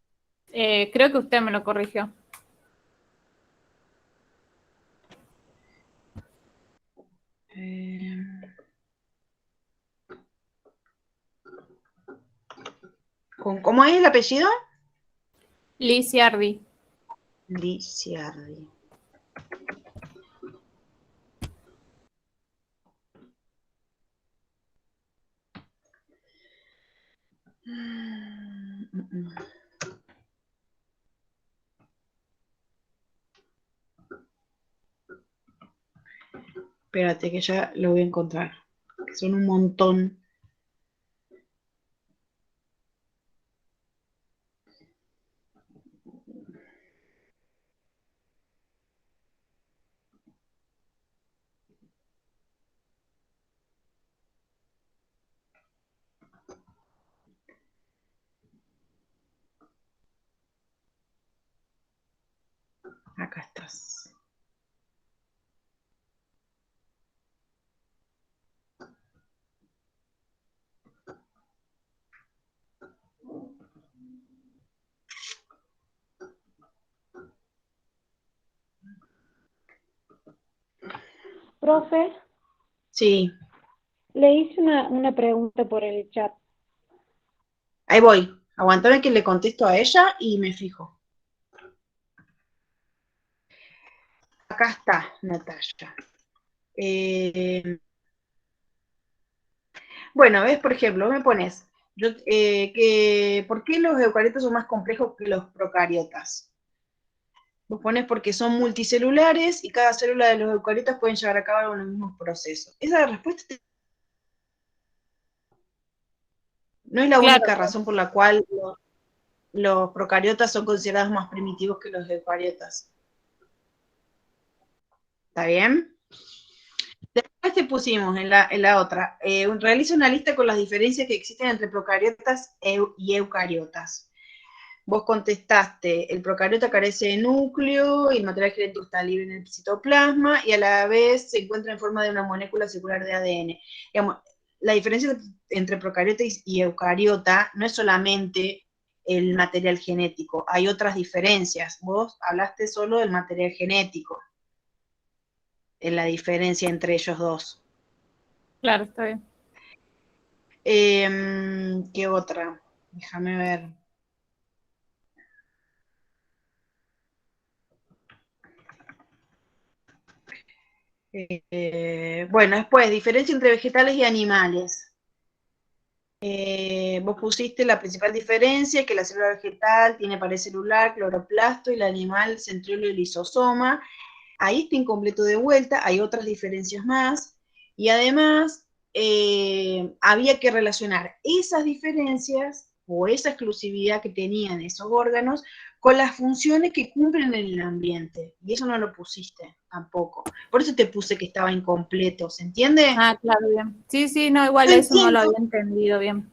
Creo que usted me lo corrigió. ¿Cómo es el apellido? Lisiardi. Lisiardi. Espérate que ya lo voy a encontrar. Son un montón. Acá estás. Profe, Sí. le hice una pregunta por el chat. Ahí voy. Aguantame que le contesto a ella y me fijo. Acá está, Natalia. Bueno, ves, por ejemplo, me pones, ¿por qué los eucariotas son más complejos que los procariotas? Vos pones porque son multicelulares y cada célula de los eucariotas pueden llevar a cabo los mismos procesos. Esa respuesta no es la única razón por la cual los procariotas son considerados más primitivos que los eucariotas. ¿Está bien? Después te pusimos en la otra, realiza una lista con las diferencias que existen entre procariotas y eucariotas. Vos contestaste, el procariota carece de núcleo, y el material genético está libre en el citoplasma, y a la vez se encuentra en forma de una molécula circular de ADN. Digamos, la diferencia entre procariota y eucariota no es solamente el material genético, hay otras diferencias. Vos hablaste solo del material genético, en la diferencia entre ellos dos. Claro, está bien. ¿Qué otra? Déjame ver. Bueno, después, diferencia entre vegetales y animales. vos pusiste la principal diferencia, que la célula vegetal tiene pared celular, cloroplasto, y el animal centriolo y lisosoma. Ahí está incompleto de vuelta, hay otras diferencias más, y además había que relacionar esas diferencias o esa exclusividad que tenían esos órganos con las funciones que cumplen en el ambiente, y eso no lo pusiste tampoco. Por eso te puse que estaba incompleto, ¿se entiende? Ah, claro, bien. Sí, sí, no, igual Yo eso no lo entiendo, había entendido bien.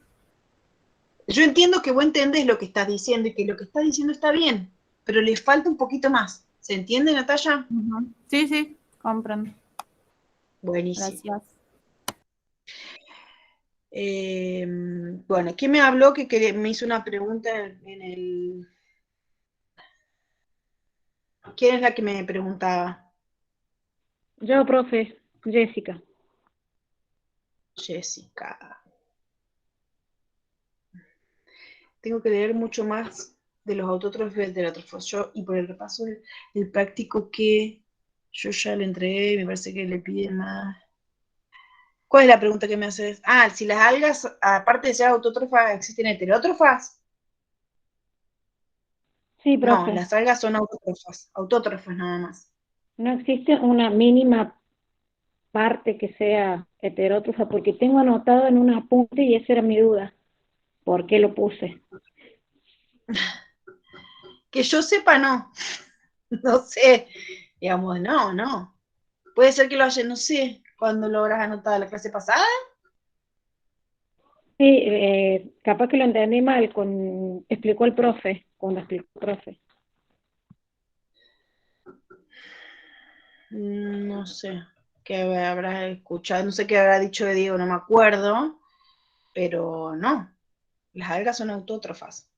yo entiendo que vos entendés lo que estás diciendo y que lo que estás diciendo está bien, pero le falta un poquito más. ¿Se entiende, Natalia? Ujú. Sí, sí, comprendo. Buenísimo. Gracias. Bueno, ¿quién me habló me hizo una pregunta en el... ¿Quién es la que me preguntaba? Yo, profe, Jessica. Jessica. Tengo que leer mucho más de los autótrofos y heterótrofos. Y por el repaso del práctico que yo ya le entregué, me parece que le piden más. ¿Cuál es la pregunta que me haces? Ah, si las algas, aparte de ser autótrofas, ¿existen heterótrofas? Sí, No, profe. las algas son autótrofas nada más. No existe una mínima parte que sea heterótrofa, porque tengo anotado en un apunte y esa era mi duda. ¿Por qué lo puse? Que yo sepa, no. No sé. Digamos, no. Puede ser que lo haya, no sé, cuando lo habrás anotado la clase pasada. Sí, capaz que lo entendí mal, explicó el profe, cuando explicó el profe. No sé qué habrás escuchado, no sé qué habrá dicho de Diego, no me acuerdo, pero no, las algas son autótrofas.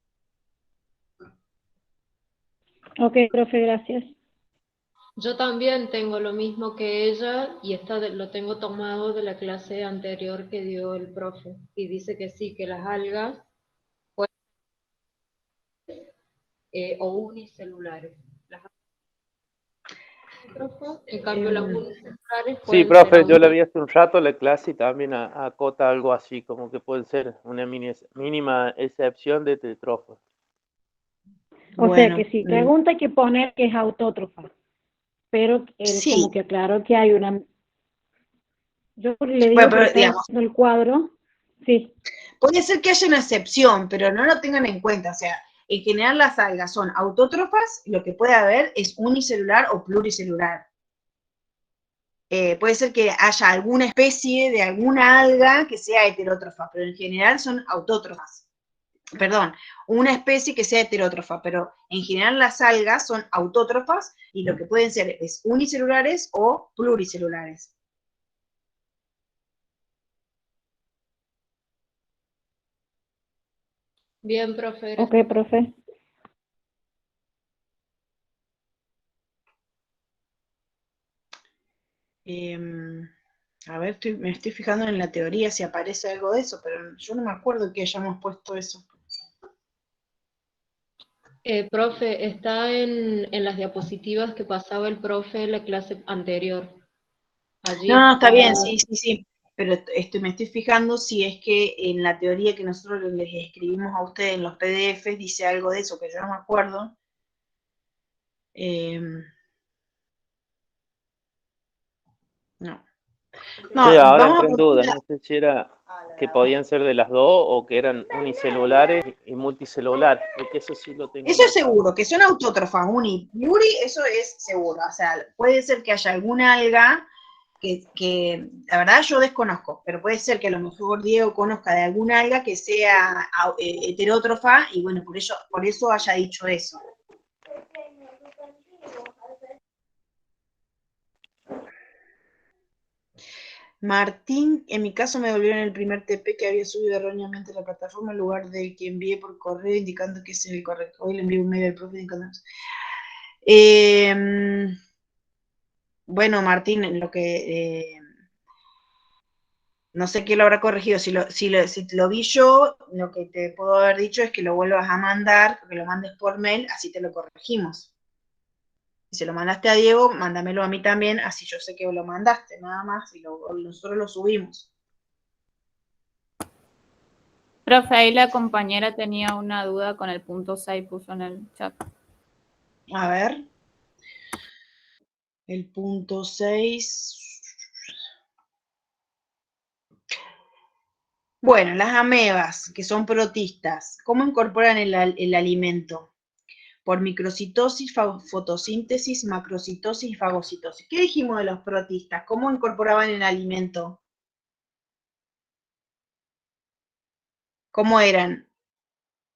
Ok, profe, gracias. Yo también tengo lo mismo que ella y lo tengo tomado de la clase anterior que dio el profe. Y dice que sí, que las algas pueden o unicelulares. Las autótrofas, en cambio las unicelulares Sí, pueden ser profe, yo la vi autótrofas. hace un rato la clase y también acota algo así, como que puede ser una mínima excepción de tetrófos. O sea Bueno, que si pregunta hay que poner que es autótrofa, pero él sí, como que aclaró que hay una... Yo le digo bueno, porque pero estaba digamos, viendo el cuadro, sí. puede ser que haya una excepción, pero no lo tengan en cuenta, o sea, en general las algas son autótrofas, lo que puede haber es unicelular o pluricelular. Puede ser que haya alguna especie de alguna alga que sea heterótrofa, pero en general son autótrofas. Perdón, una especie que sea heterótrofa, pero en general las algas son autótrofas y lo que pueden ser es unicelulares o pluricelulares. Bien, profe. Ok, profe. A ver, me estoy fijando en la teoría si aparece algo de eso, pero yo no me acuerdo que hayamos puesto eso. Profe, está en las diapositivas que pasaba el profe en la clase anterior. Allí No, está está. bien, sí, pero me estoy fijando si es que en la teoría que nosotros les escribimos a ustedes en los PDFs dice algo de eso, que yo no me acuerdo. No. No, Sí, ahora vamos a entré en poner duda, no sé si era que podían ser de las dos o que eran unicelulares y multicelulares, porque eso sí lo tengo eso es anotado. seguro, que son autótrofas, uni, pluri, eso es seguro. O sea, puede ser que haya alguna alga que la verdad yo desconozco, pero puede ser que a lo mejor Diego conozca de alguna alga que sea heterótrofa y bueno, por eso haya dicho eso. Martín, en mi caso me devolvieron el primer TP que había subido erróneamente a la plataforma en lugar del que envié por correo indicando que ese es el correcto. Hoy le envié un mail al profe indicando eso. Bueno, Martín, lo que no sé qué lo habrá corregido. Si lo vi yo, lo que te puedo haber dicho es que lo vuelvas a mandar, que lo mandes por mail, así te lo corregimos. Si se lo mandaste a Diego, mándamelo a mí también, así yo sé que lo mandaste, nada más, y nosotros lo subimos. Profe, ahí la compañera tenía una duda con el punto 6, puso en el chat. A ver. El punto 6. Bueno, las amebas, que son protistas, ¿cómo incorporan el alimento? Por microcitosis, fotosíntesis, macrocitosis y fagocitosis. ¿Qué dijimos de los protistas? ¿Cómo incorporaban el alimento? ¿Cómo eran?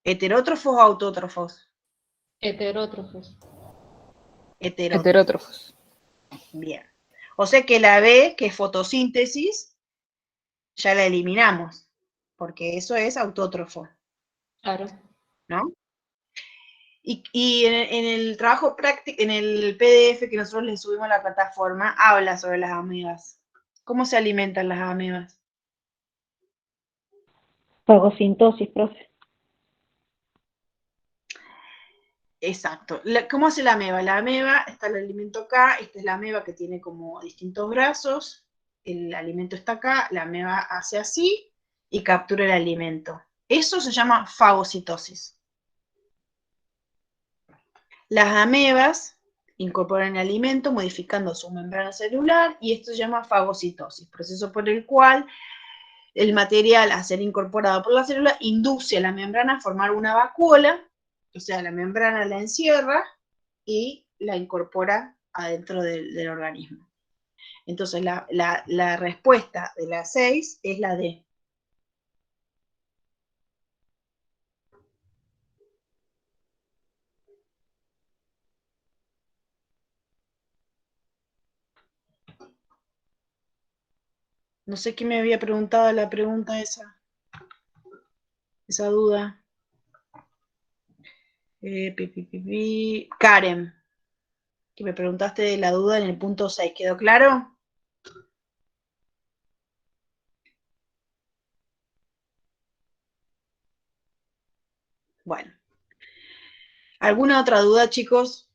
¿Heterótrofos o autótrofos? Heterótrofos. Heterótrofos. Bien. O sea que la B, que es fotosíntesis, ya la eliminamos, porque eso es autótrofo. Claro. ¿No? Y en el trabajo práctico, en el PDF que nosotros le subimos a la plataforma, habla sobre las amebas. ¿Cómo se alimentan las amebas? Fagosintosis, profe. Exacto. ¿Cómo hace la ameba? La ameba, está el alimento acá, esta es la ameba que tiene como distintos brazos, el alimento está acá, la ameba hace así y captura el alimento. Eso se llama fagocitosis. Las amebas incorporan el alimento modificando su membrana celular y esto se llama fagocitosis, proceso por el cual el material a ser incorporado por la célula induce a la membrana a formar una vacuola, o sea, la membrana la encierra y la incorpora adentro del organismo. Entonces, la respuesta de la 6 es la D. No sé quién me había preguntado la pregunta esa duda. Karen, que me preguntaste de la duda en el punto 6, ¿quedó claro? Bueno. ¿Alguna otra duda, chicos?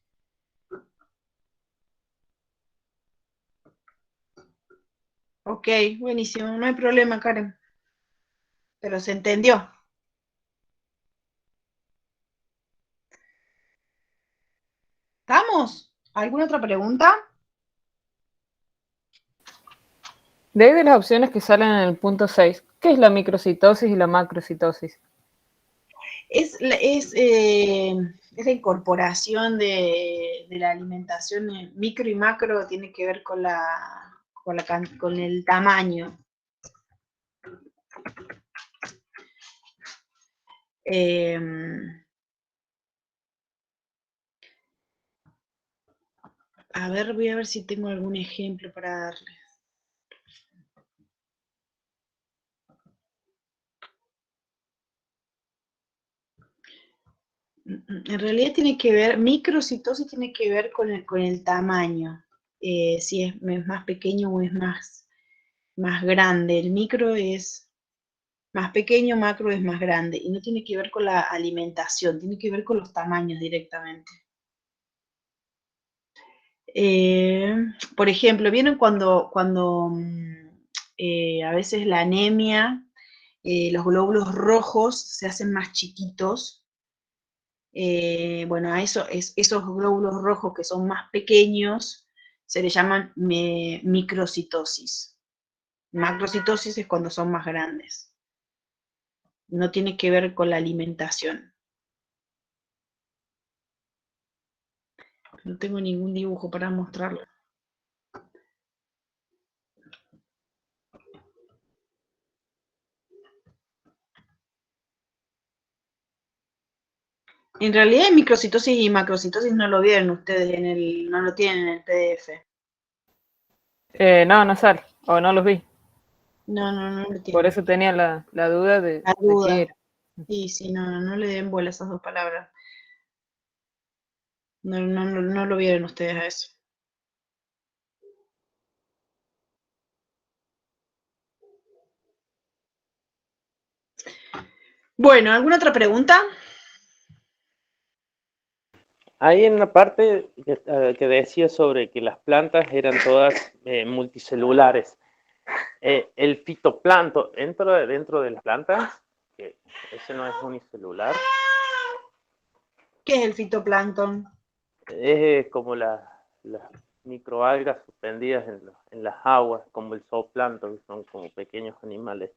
Ok, buenísimo, no hay problema, Karen. Pero se entendió. ¿Estamos? ¿Alguna otra pregunta? De ahí de las opciones que salen en el punto 6, ¿qué es la microcitosis y la macrocitosis? Es la incorporación de la alimentación micro y macro, tiene que ver con el tamaño. A ver, voy a ver si tengo algún ejemplo para darles. En realidad tiene que ver, microcitosis tiene que ver con el tamaño, si es más pequeño o es más grande. El micro es más pequeño, macro es más grande, y no tiene que ver con la alimentación, tiene que ver con los tamaños directamente. Por ejemplo, ¿vieron cuando a veces la anemia, los glóbulos rojos se hacen más chiquitos? Bueno, a esos glóbulos rojos que son más pequeños se les llaman microcitosis. Macrocitosis es cuando son más grandes. No tiene que ver con la alimentación. No tengo ningún dibujo para mostrarlo. En realidad, microcitosis y macrocitosis no lo vieron ustedes no lo tienen en el PDF. No sale, o no los vi. No lo tienen. Por eso tenía la duda de qué era. Sí, no le den bola a esas dos palabras. No lo vieron ustedes a eso. Bueno, ¿alguna otra pregunta? Hay en una parte que decía sobre que las plantas eran todas multicelulares. ¿El fitoplancton entra dentro de las plantas? que ese no es unicelular. ¿Qué es el fitoplancton? Es como las microalgas suspendidas en las aguas, como el zooplancton, son como pequeños animales.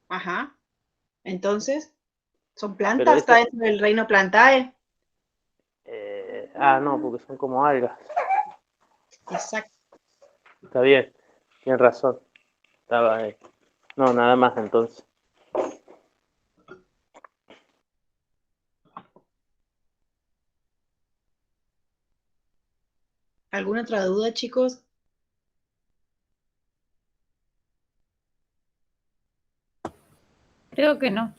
Ajá. Entonces, ¿son Pero plantas? ¿Está esa, dentro del reino Plantae? no, porque son como algas. Exacto. Está bien, tienes razón. Estaba ahí. No, nada más entonces. ¿Alguna otra duda, chicos? Creo que no.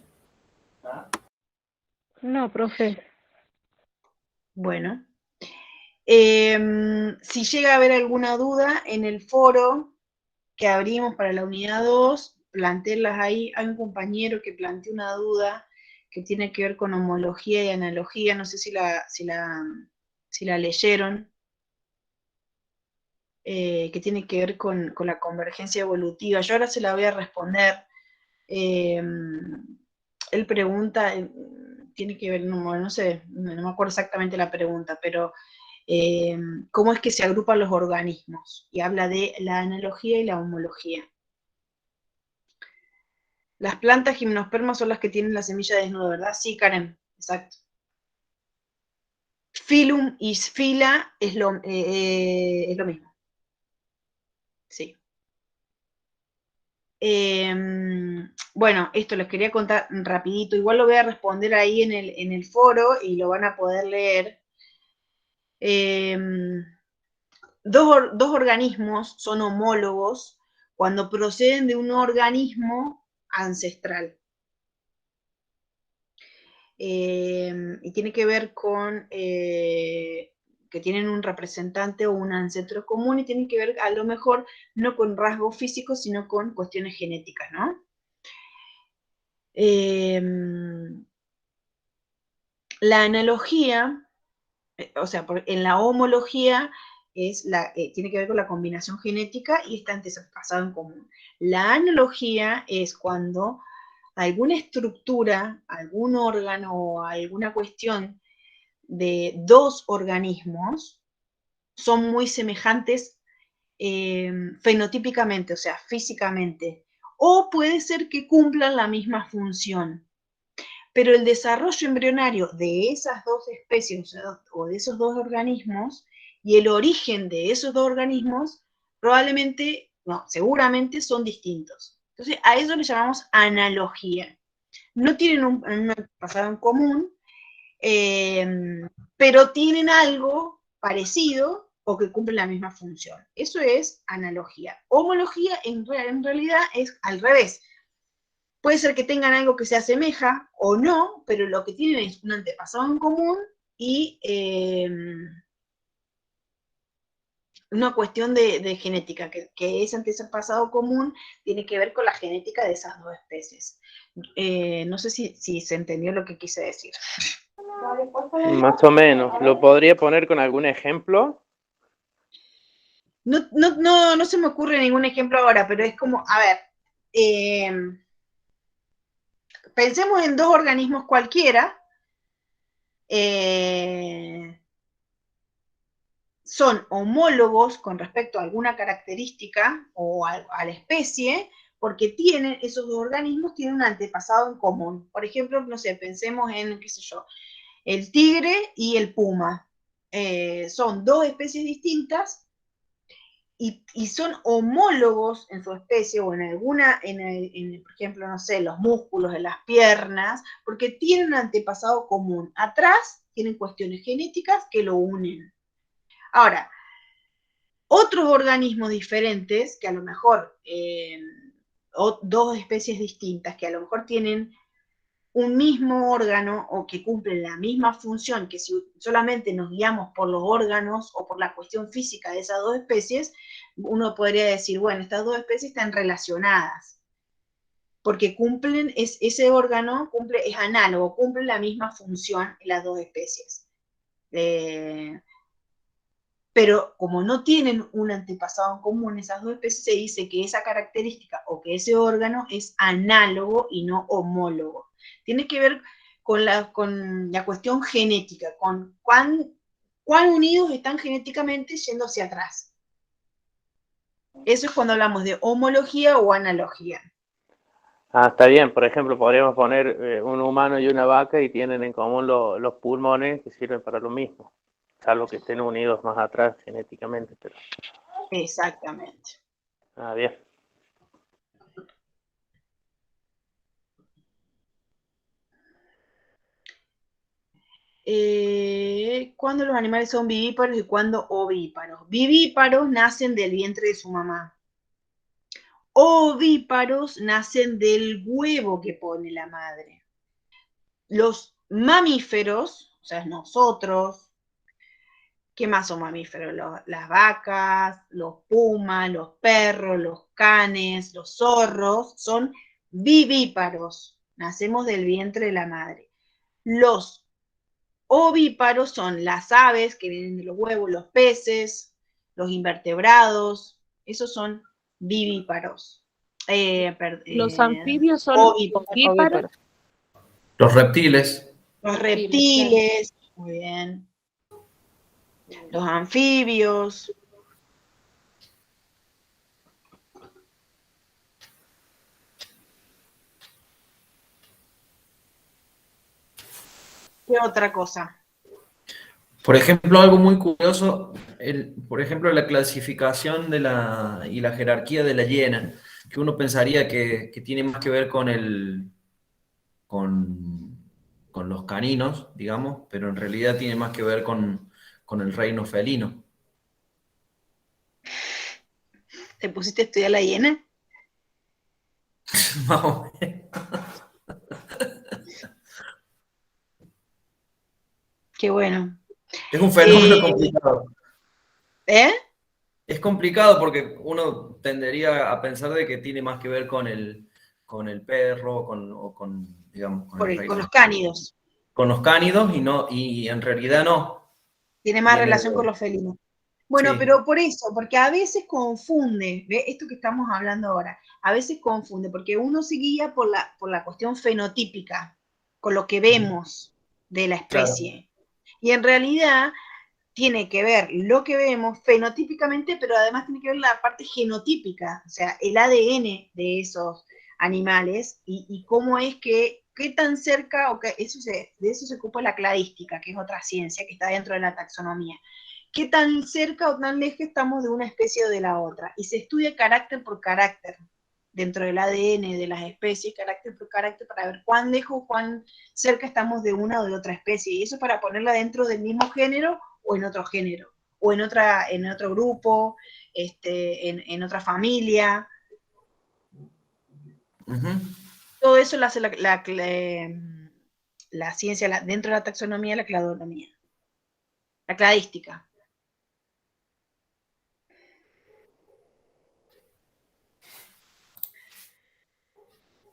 No, profe. Bueno. Si llega a haber alguna duda en el foro que abrimos para la unidad 2, plantéenlas ahí. Hay un compañero que planteó una duda que tiene que ver con homología y analogía, no sé si la leyeron, que tiene que ver con la convergencia evolutiva. Yo ahora se la voy a responder. Él pregunta, tiene que ver, no sé, no me acuerdo exactamente la pregunta, pero cómo es que se agrupan los organismos, y habla de la analogía y la homología. Las plantas gimnospermas son las que tienen la semilla desnuda, ¿verdad? Sí, Karen, exacto. Filum y fila es lo mismo. Sí. Bueno, esto les quería contar rapidito, igual lo voy a responder ahí en el foro y lo van a poder leer. Dos organismos son homólogos cuando proceden de un organismo ancestral. Y tiene que ver con que tienen un representante o un ancestro común, y tienen que ver a lo mejor no con rasgos físicos, sino con cuestiones genéticas, ¿no? La analogía, o sea, en la homología tiene que ver con la combinación genética y está antepasado en común. La analogía es cuando alguna estructura, algún órgano o alguna cuestión de dos organismos son muy semejantes fenotípicamente, o sea, físicamente, o puede ser que cumplan la misma función, pero el desarrollo embrionario de esas dos especies o de esos dos organismos y el origen de esos dos organismos probablemente, no, seguramente son distintos. Entonces, a eso le llamamos analogía. No tienen un pasado en común, pero tienen algo parecido o que cumplen la misma función. Eso es analogía. Homología en realidad es al revés. Puede ser que tengan algo que se asemeja o no, pero lo que tienen es un antepasado en común y una cuestión de genética, que ese antepasado común tiene que ver con la genética de esas dos especies. No sé si se entendió lo que quise decir. Más o menos. ¿Lo podría poner con algún ejemplo? No se me ocurre ningún ejemplo ahora, pero es como, a ver, pensemos en dos organismos cualquiera, son homólogos con respecto a alguna característica o a la especie, porque esos dos organismos tienen un antepasado en común. Por ejemplo, no sé, pensemos en, qué sé yo, el tigre y el puma. Son dos especies distintas y son homólogos en su especie o en alguna, por ejemplo, no sé, los músculos de las piernas, porque tienen un antepasado común. Atrás tienen cuestiones genéticas que lo unen. Ahora, otros organismos diferentes, que a lo mejor, dos especies distintas, que a lo mejor tienen un mismo órgano o que cumplen la misma función, que si solamente nos guiamos por los órganos o por la cuestión física de esas dos especies, uno podría decir, bueno, estas dos especies están relacionadas, porque cumplen, ese órgano es análogo, cumple la misma función en las dos especies. Pero como no tienen un antepasado en común esas dos especies, se dice que esa característica o que ese órgano es análogo y no homólogo. Tiene que ver con la cuestión genética, con cuán unidos están genéticamente yendo hacia atrás. Eso es cuando hablamos de homología o analogía. Ah, está bien. Por ejemplo, podríamos poner un humano y una vaca y tienen en común los pulmones que sirven para lo mismo, salvo que estén unidos más atrás genéticamente. Pero... Exactamente. Ah, bien. ¿Cuándo los animales son vivíparos y cuándo ovíparos? Vivíparos nacen del vientre de su mamá. Ovíparos nacen del huevo que pone la madre. Los mamíferos, o sea, nosotros, ¿qué más son mamíferos? Las vacas, los pumas, los perros, los canes, los zorros, son vivíparos. Nacemos del vientre de la madre. Los ovíparos son las aves que vienen de los huevos, los peces, los invertebrados, esos son vivíparos. Los anfibios son ovíparos. ovíparos. Los reptiles. Los reptiles, muy bien. Los anfibios. ¿Qué otra cosa? Por ejemplo, algo muy curioso, por ejemplo, la clasificación y la jerarquía de la hiena, que uno pensaría que tiene más que ver con los caninos, digamos, pero en realidad tiene más que ver con el reino felino. ¿Te pusiste a estudiar la hiena? Más o menos. Qué bueno. Es un fenómeno complicado. ¿Eh? Es complicado porque uno tendería a pensar de que tiene más que ver con el perro, digamos, Con los cánidos. Con los cánidos y en realidad no. Tiene más relación con los felinos. Bueno, Sí. pero por eso, porque a veces confunde, ¿ve? Esto que estamos hablando ahora, a veces confunde, porque uno se guía por la cuestión fenotípica, con lo que vemos de la especie. Claro. Y en realidad tiene que ver lo que vemos fenotípicamente, pero además tiene que ver la parte genotípica, o sea, el ADN de esos animales y cómo es que, qué tan cerca, de eso se ocupa la cladística, que es otra ciencia que está dentro de la taxonomía. Qué tan cerca o tan lejos estamos de una especie o de la otra. Y se estudia carácter por carácter dentro del ADN de las especies, carácter por carácter, para ver cuán lejos, cuán cerca estamos de una o de otra especie. Y eso para ponerla dentro del mismo género o en otro género, o en otro grupo, en otra familia. Uh-huh. Todo eso lo hace la ciencia, dentro de la taxonomía, la cladonomía, la cladística.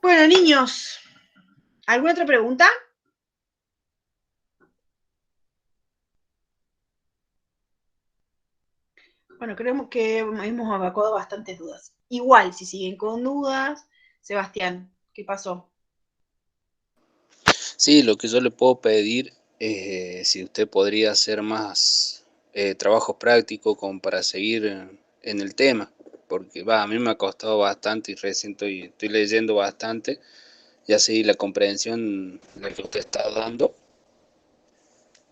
Bueno, niños, ¿alguna otra pregunta? Bueno, creo que hemos evacuado bastantes dudas. Igual, si siguen con dudas, Sebastián, ¿qué pasó? Sí, lo que yo le puedo pedir, si usted podría hacer más trabajos prácticos como para seguir en el tema, porque a mí me ha costado bastante y recién estoy leyendo bastante, ya sé la comprensión la que usted está dando.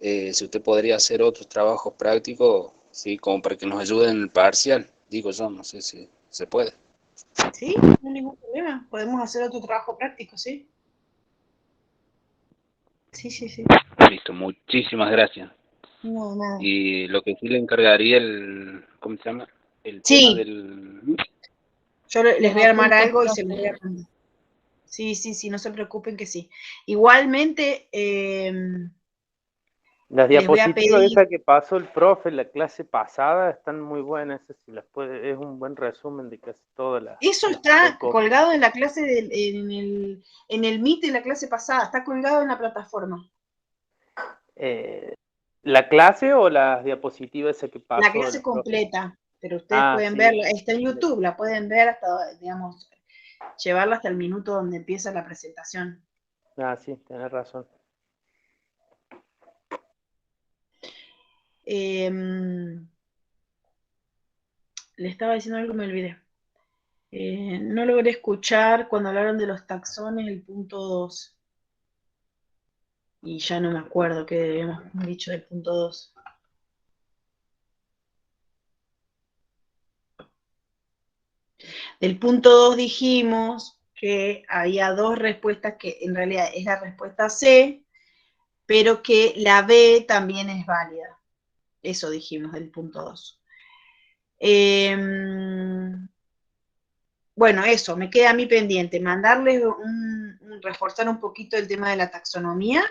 Si usted podría hacer otros trabajos prácticos, sí, como para que nos ayuden en el parcial, digo yo, no sé si se puede. Sí, no hay ningún problema, podemos hacer otro trabajo práctico, ¿sí? Sí. Listo, muchísimas gracias. No, nada. Y lo que sí le encargaría ¿cómo se llama? El tema del... Yo les voy a armar algo y se los voy a mandar. Sí, no se preocupen que sí. Igualmente, las diapositivas esas que pasó el profe en la clase pasada están muy buenas, si las puede, es un buen resumen de casi todas las... Eso está colgado en la clase, en el Meet de la clase pasada, está colgado en la plataforma. ¿La clase o las diapositivas esas que pasó? La clase completa, pero ustedes pueden verla, está en YouTube, la pueden ver hasta, digamos, llevarla hasta el minuto donde empieza la presentación. Ah, sí, tenés razón. Le estaba diciendo algo y me olvidé. No logré escuchar cuando hablaron de los taxones el punto 2. Y ya no me acuerdo qué habíamos dicho del punto 2. Del punto 2 dijimos que había dos respuestas, que en realidad es la respuesta C, pero que la B también es válida. Eso dijimos del punto 2. Bueno, eso, me queda a mí pendiente, mandarles reforzar un poquito el tema de la taxonomía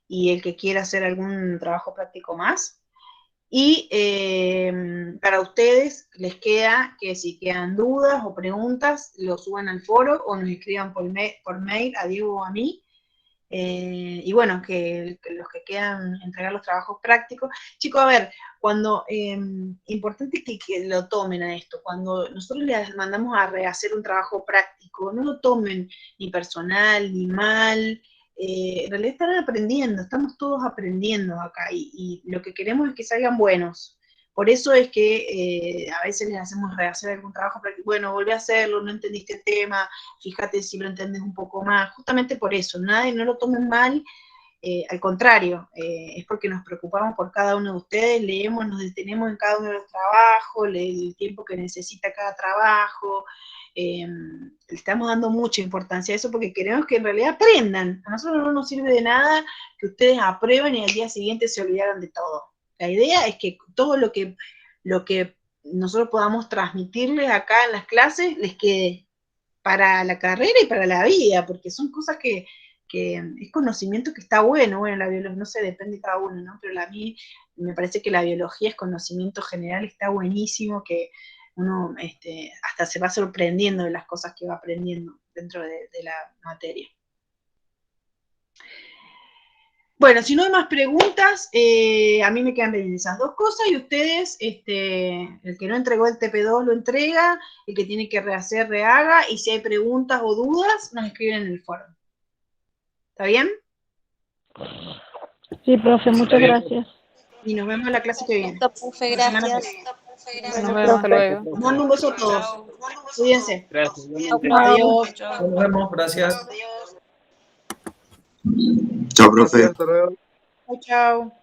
y el que quiera hacer algún trabajo práctico más. Y para ustedes les queda que si quedan dudas o preguntas, lo suban al foro o nos escriban por mail a Diego o a mí. Y bueno, que los que quieran entregar los trabajos prácticos. Chicos, a ver, cuando, importante que lo tomen a esto, cuando nosotros les mandamos a rehacer un trabajo práctico, no lo tomen ni personal, ni mal, en realidad están aprendiendo, estamos todos aprendiendo acá, y lo que queremos es que salgan buenos. Por eso es que a veces les hacemos rehacer algún trabajo práctico. Bueno, volví a hacerlo, no entendiste el tema, fíjate si lo entendés un poco más. Justamente por eso, no lo tomen mal, al contrario, es porque nos preocupamos por cada uno de ustedes, leemos, nos detenemos en cada uno de los trabajos, el tiempo que necesita cada trabajo. Le estamos dando mucha importancia a eso porque queremos que en realidad aprendan. A nosotros no nos sirve de nada que ustedes aprueben y al día siguiente se olvidaron de todo. La idea es que todo lo que nosotros podamos transmitirles acá en las clases les quede para la carrera y para la vida, porque son cosas que es conocimiento que está bueno, la biología, no sé, depende de cada uno, ¿no? Pero a mí me parece que la biología es conocimiento general, está buenísimo, que uno hasta se va sorprendiendo de las cosas que va aprendiendo dentro de la materia. Bueno, si no hay más preguntas, a mí me quedan bien esas dos cosas, y ustedes, el que no entregó el TP2 lo entrega, el que tiene que rehacer, rehaga, y si hay preguntas o dudas, nos escriben en el foro. ¿Está bien? Sí, profe, muchas gracias. Y nos vemos en la clase que viene. Profe, gracias. Nos vemos, hasta luego. Mando un beso a todos. Cuídense. Gracias. Adiós. Nos vemos, gracias. Chao, profe. Chao, chao.